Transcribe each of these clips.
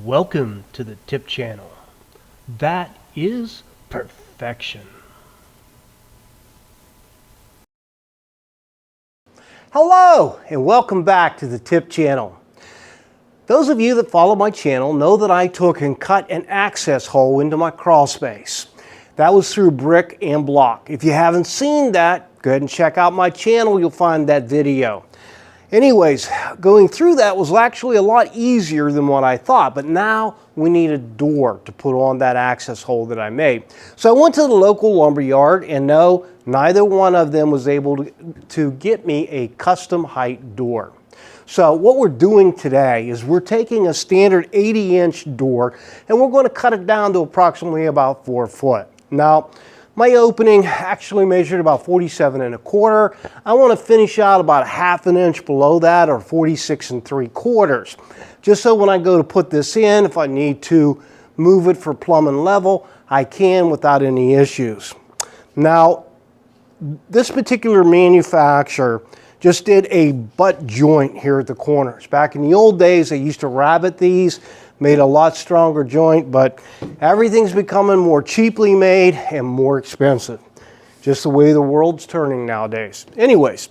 Welcome to the tip channel. That is perfection. Hello and welcome back to the tip channel. Those of you that follow my channel know that I took and cut an access hole into my crawl space. That was through brick and block. If you haven't seen that, go ahead and check out my channel. You'll find that video. Anyways, going through that was actually a lot easier than what I thought, but now we need a door to put on that access hole that I made. So I went to the local lumber yard, and no, neither one of them was able to get me a custom height door. So what we're doing today is we're taking a standard 80-inch door and we're going to cut it down to approximately about 4 foot. Now, my opening actually measured about 47 1/4. I want to finish out about 1/2 an inch below that, or 46 3/4. Just so when I go to put this in, if I need to move it for plumb and level, I can without any issues. Now, this particular manufacturer just did a butt joint here at the corners. Back in the old days, they used to rabbet these, made a lot stronger joint, but everything's becoming more cheaply made and more expensive. Just the way the world's turning nowadays. Anyways,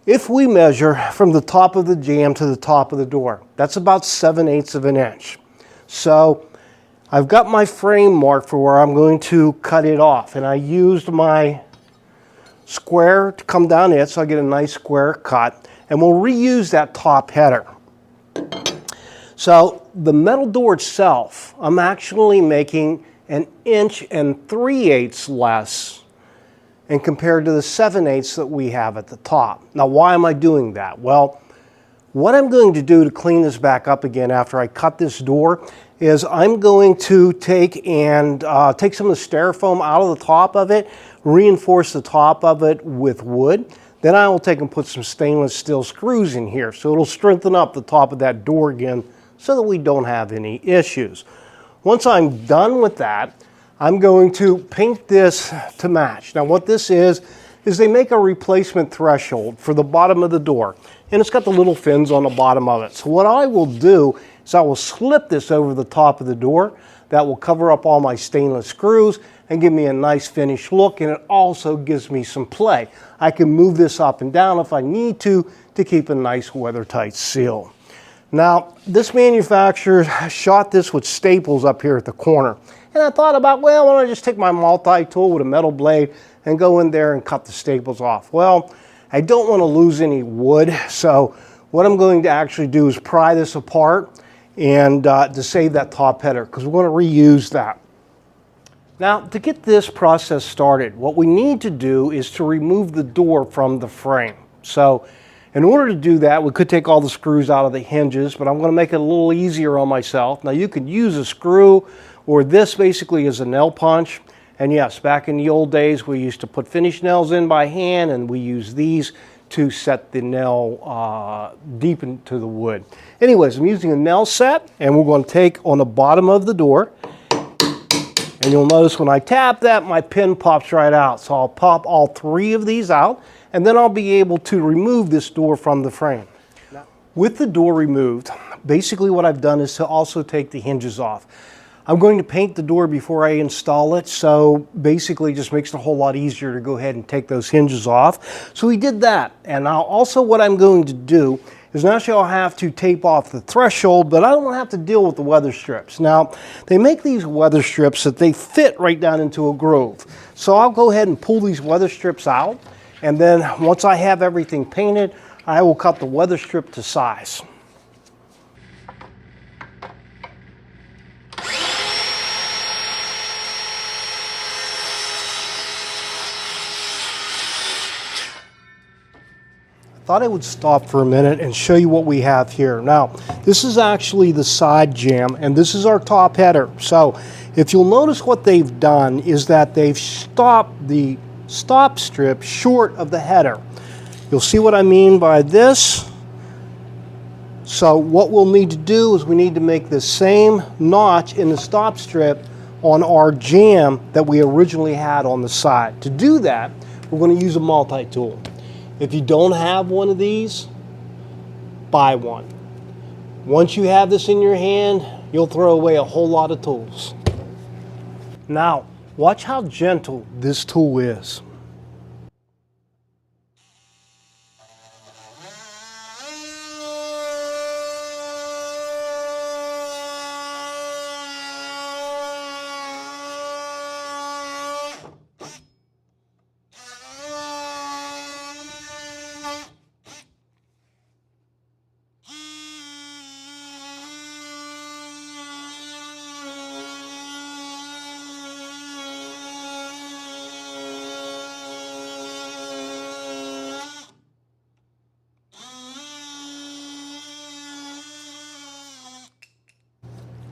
if we measure from the top of the jamb to the top of the door, that's about 7/8 of an inch. So I've got my frame marked for where I'm going to cut it off, and I used my square to come down it so I get a nice square cut, and we'll reuse that top header. So the metal door itself, I'm actually making 1 3/8 less and compared to the 7/8 that we have at the top. Now, why am I doing that? Well, what I'm going to do to clean this back up again after I cut this door is I'm going to take some of the styrofoam out of the top of it, reinforce the top of it with wood. Then I will take and put some stainless steel screws in here so it'll strengthen up the top of that door again so that we don't have any issues. Once I'm done with that, I'm going to paint this to match. Now what this is they make a replacement threshold for the bottom of the door, and it's got the little fins on the bottom of it. So what I will do is I will slip this over the top of the door. That will cover up all my stainless screws and give me a nice finished look, and it also gives me some play. I can move this up and down if I need to keep a nice weather-tight seal. Now, this manufacturer shot this with staples up here at the corner. And I thought about, well, why don't I just take my multi-tool with a metal blade and go in there and cut the staples off? Well, I don't want to lose any wood, so what I'm going to actually do is pry this apart and to save that top header, because we're going to reuse that. Now, to get this process started, what we need to do is to remove the door from the frame. So in order to do that, we could take all the screws out of the hinges, but I'm going to make it a little easier on myself. Now, you could use a screw, or this basically is a nail punch. And yes, back in the old days, we used to put finish nails in by hand, and we use these to set the nail deep into the wood. Anyways, I'm using a nail set, and we're going to take on the bottom of the door. And you'll notice when I tap that, my pin pops right out. So I'll pop all 3 of these out, and then I'll be able to remove this door from the frame. With the door removed, basically what I've done is to also take the hinges off. I'm going to paint the door before I install it, so basically it just makes it a whole lot easier to go ahead and take those hinges off. So we did that, and now also what I'm going to do is naturally I'll have to tape off the threshold, but I don't want to have to deal with the weather strips. Now, they make these weather strips that they fit right down into a groove. So I'll go ahead and pull these weather strips out, and then once I have everything painted, I will cut the weather strip to size. Thought I would stop for a minute and show you what we have here. Now, this is actually the side jamb, and this is our top header. So if you'll notice, what they've done is that they've stopped the stop strip short of the header. You'll see what I mean by this. So what we'll need to do is we need to make the same notch in the stop strip on our jamb that we originally had on the side. To do that, we're going to use a multi-tool. If you don't have one of these, buy one. Once you have this in your hand, you'll throw away a whole lot of tools. Now, watch how gentle this tool is.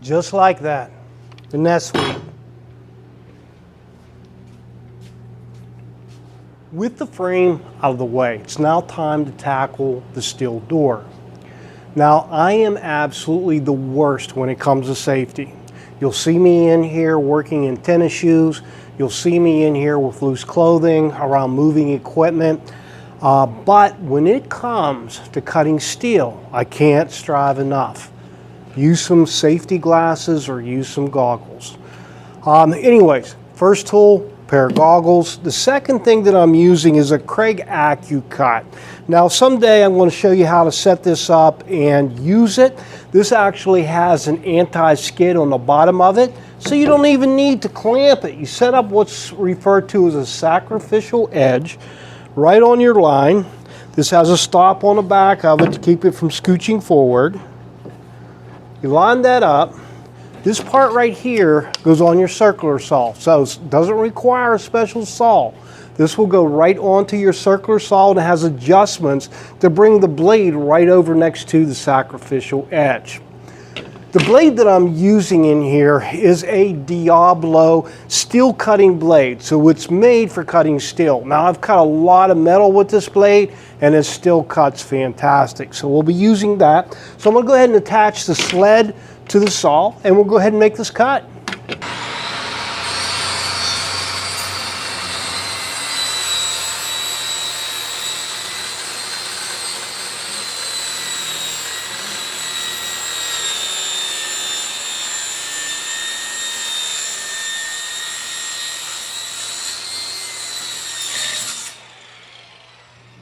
Just like that. Isn't that sweet? With the frame out of the way, it's now time to tackle the steel door. Now, I am absolutely the worst when it comes to safety. You'll see me in here working in tennis shoes. You'll see me in here with loose clothing, around moving equipment. But when it comes to cutting steel, I can't strive enough. Use some safety glasses or use some goggles. Anyways, first tool, pair of goggles. The second thing that I'm using is a Craig AccuCut. Now someday I'm going to show you how to set this up and use it. This actually has an anti-skid on the bottom of it, so you don't even need to clamp it. You set up what's referred to as a sacrificial edge right on your line. This has a stop on the back of it to keep it from scooching forward. You line that up. This part right here goes on your circular saw, so it doesn't require a special saw. This will go right onto your circular saw and it has adjustments to bring the blade right over next to the sacrificial edge. The blade that I'm using in here is a Diablo steel cutting blade, so it's made for cutting steel. Now I've cut a lot of metal with this blade and it still cuts fantastic, so we'll be using that. So I'm going to go ahead and attach the sled to the saw and we'll go ahead and make this cut.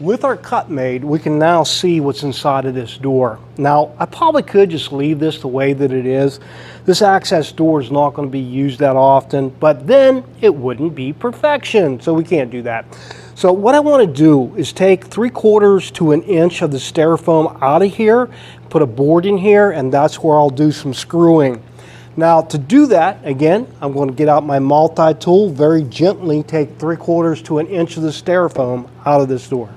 With our cut made, we can now see what's inside of this door. Now, I probably could just leave this the way that it is. This access door is not going to be used that often, but then it wouldn't be perfection, so we can't do that. So what I want to do is take 3/4 to 1 inch of the styrofoam out of here, put a board in here, and that's where I'll do some screwing. Now to do that, again, I'm going to get out my multi-tool, very gently take 3/4 to 1 inch of the styrofoam out of this door.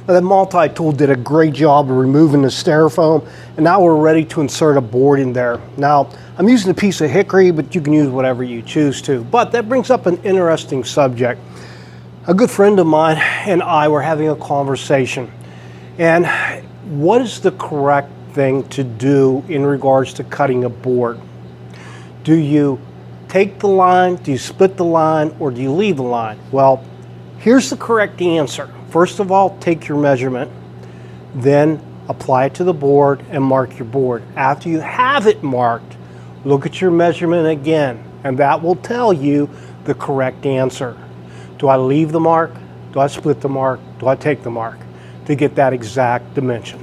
Now, the multi-tool did a great job of removing the styrofoam, and now we're ready to insert a board in there. Now, I'm using a piece of hickory, but you can use whatever you choose to. But that brings up an interesting subject. A good friend of mine and I were having a conversation, and what is the correct thing to do in regards to cutting a board? Do you take the line, do you split the line, or do you leave the line? Well, here's the correct answer. First of all, take your measurement, then apply it to the board and mark your board. After you have it marked, look at your measurement again, and that will tell you the correct answer. Do I leave the mark? Do I split the mark? Do I take the mark to get that exact dimension?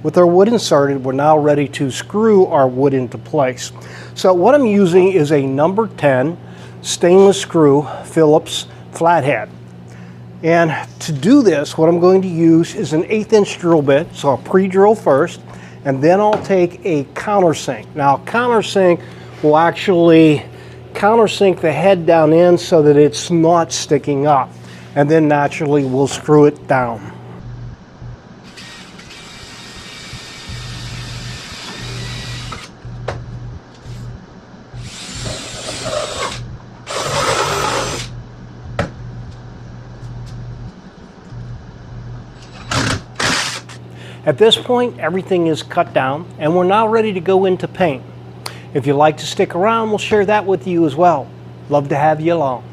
With our wood inserted, we're now ready to screw our wood into place. So what I'm using is a number 10 stainless screw Phillips flathead. And to do this, what I'm going to use is an 1/8 inch drill bit. So I'll pre-drill first, and then I'll take a countersink. Now, countersink will actually countersink the head down in so that it's not sticking up. And then naturally, we'll screw it down. At this point, everything is cut down and we're now ready to go into paint. If you'd like to stick around, we'll share that with you as well. Love to have you along.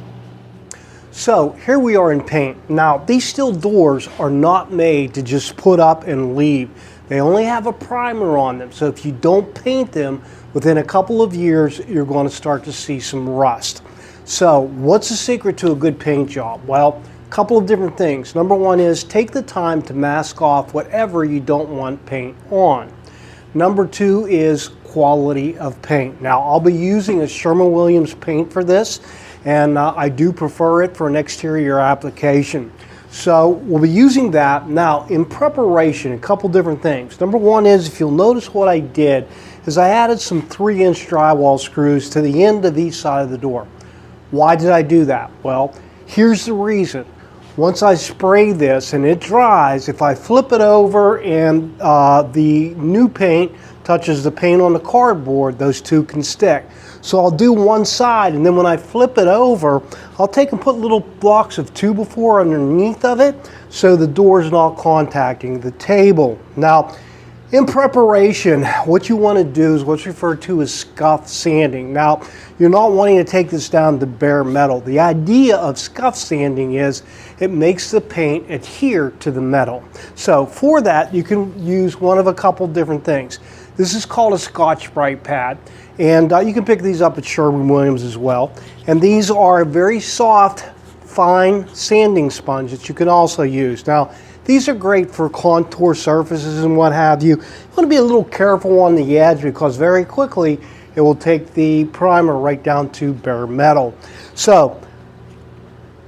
So here we are in paint. Now these steel doors are not made to just put up and leave. They only have a primer on them. So if you don't paint them, within a couple of years, you're going to start to see some rust. So what's the secret to a good paint job? Well, a couple of different things. Number one is take the time to mask off whatever you don't want paint on. Number two is quality of paint. Now I'll be using a Sherwin-Williams paint for this, and I do prefer it for an exterior application. So we'll be using that. Now in preparation, a couple different things. Number one is, if you'll notice what I did, is I added some 3-inch drywall screws to the end of each side of the door. Why did I do that? Well, here's the reason. Once I spray this and it dries, if I flip it over and the new paint touches the paint on the cardboard, those two can stick. So I'll do one side, and then when I flip it over, I'll take and put little blocks of 2x4 underneath of it so the door is not contacting the table. Now, in preparation, what you want to do is what's referred to as scuff sanding. Now, you're not wanting to take this down to bare metal. The idea of scuff sanding is it makes the paint adhere to the metal. So for that, you can use one of a couple different things. This is called a Scotch-Brite pad, and you can pick these up at Sherwin-Williams as well. And these are a very soft, fine sanding sponge that you can also use. Now, these are great for contour surfaces and what have you. You want to be a little careful on the edge because very quickly it will take the primer right down to bare metal. So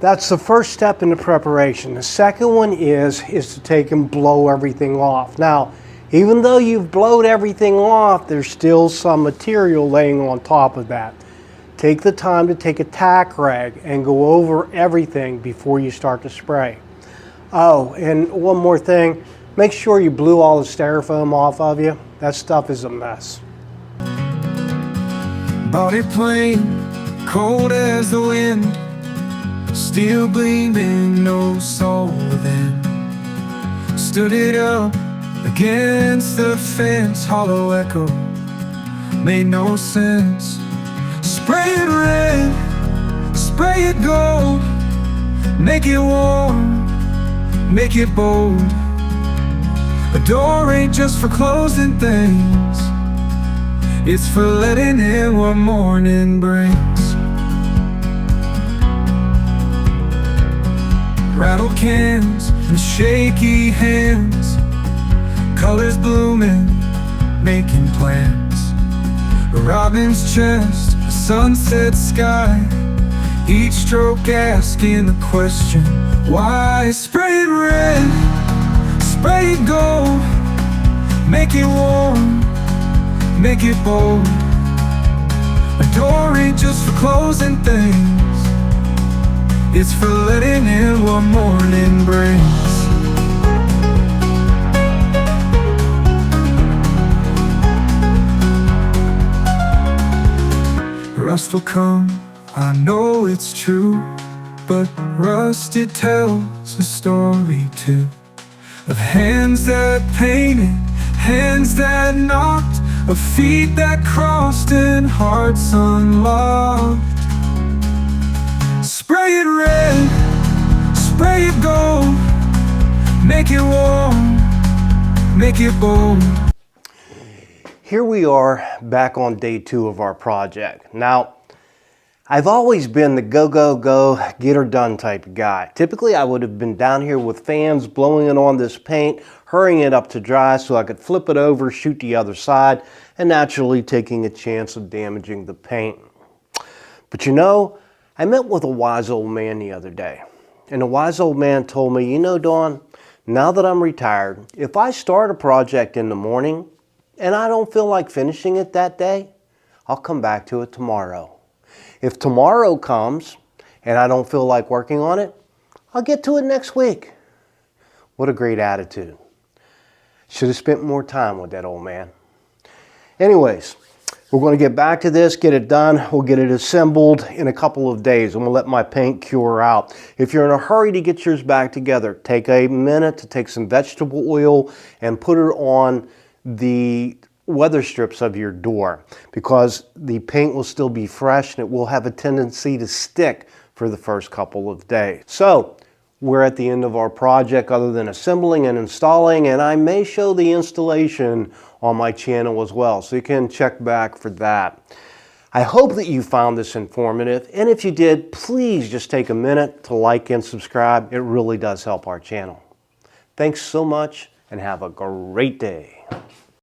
that's the first step in the preparation. The second one is to take and blow everything off. Now, even though you've blowed everything off, there's still some material laying on top of that. Take the time to take a tack rag and go over everything before you start to spray. Oh, and one more thing, make sure you blew all the styrofoam off of you. That stuff is a mess. Body plain, cold as the wind, steel gleaming, no soul within. Stood it up against the fence, hollow echo, made no sense. Spray it red, spray it gold, make it warm, make it bold. A door ain't just for closing things, it's for letting in what morning brings. Rattle cans and shaky hands, colors blooming, making plans. A robin's chest, a sunset sky, each stroke asking the question, why? Spray it red, spray it gold, make it warm, make it bold. A door ain't just for closing things, it's for letting in what morning brings. Rust will come, I know it's true, but rust, it tells a story too, of hands that painted, hands that knocked, of feet that crossed and hearts unlocked. Spray it red, spray it gold, make it warm, make it bold. Here we are back on day 2 of our project. Now, I've always been the go, go, go, get her done type of guy. Typically, I would have been down here with fans blowing it on this paint, hurrying it up to dry so I could flip it over, shoot the other side, and naturally taking a chance of damaging the paint. But you know, I met with a wise old man the other day, and the wise old man told me, you know, Don, now that I'm retired, if I start a project in the morning and I don't feel like finishing it that day, I'll come back to it tomorrow. If tomorrow comes and I don't feel like working on it, I'll get to it next week. What a great attitude. Should have spent more time with that old man. Anyways, we're going to get back to this, get it done. We'll get it assembled in a couple of days. I'm going to let my paint cure out. If you're in a hurry to get yours back together, take a minute to take some vegetable oil and put it on the weather strips of your door, because the paint will still be fresh and it will have a tendency to stick for the first couple of days. So we're at the end of our project other than assembling and installing, and I may show the installation on my channel as well, so you can check back for that. I hope that you found this informative, and if you did, please just take a minute to like and subscribe. It really does help our channel. Thanks so much, and have a great day.